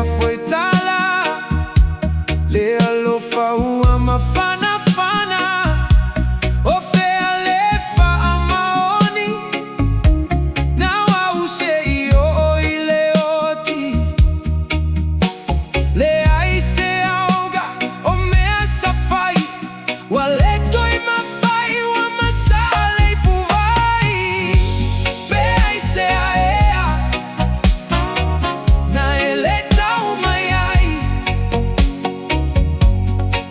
foi tala Le Alofa ua mafana fana Vaivai Le amaoni Na wause iyo ile oti Le aise auga o mea safai Waletoi mafai wa masale puvai Pe aise aea Na eleta umayai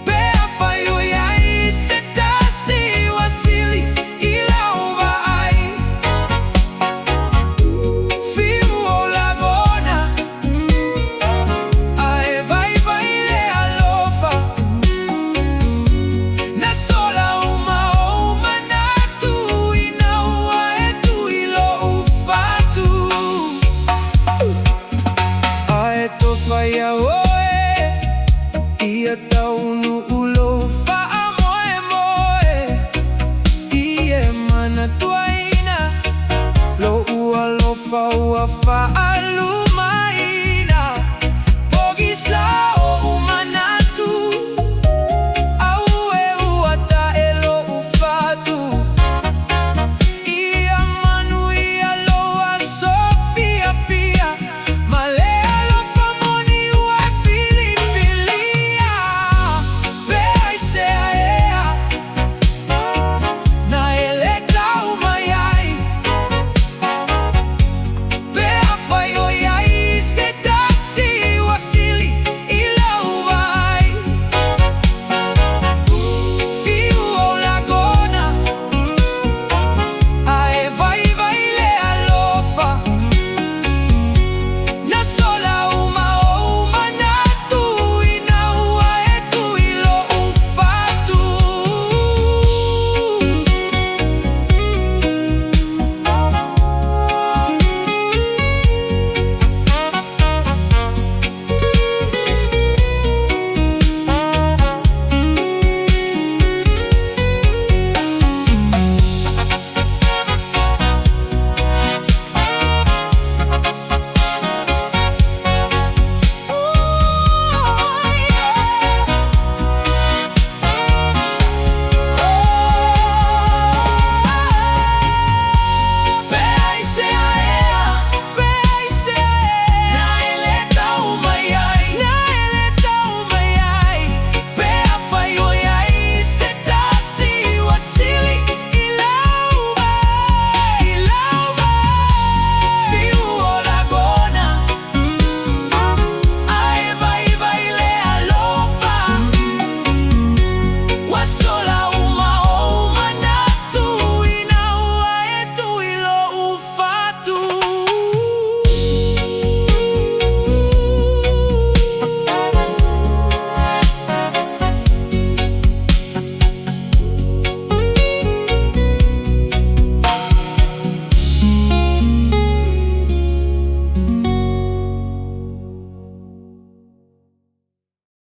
Pe afayo yai setasi wasili ila uvai Fiu o lagona Ae Vaivai Le Alofa Na sola uma natu inaua etu ilo ufatu Ae tofaya o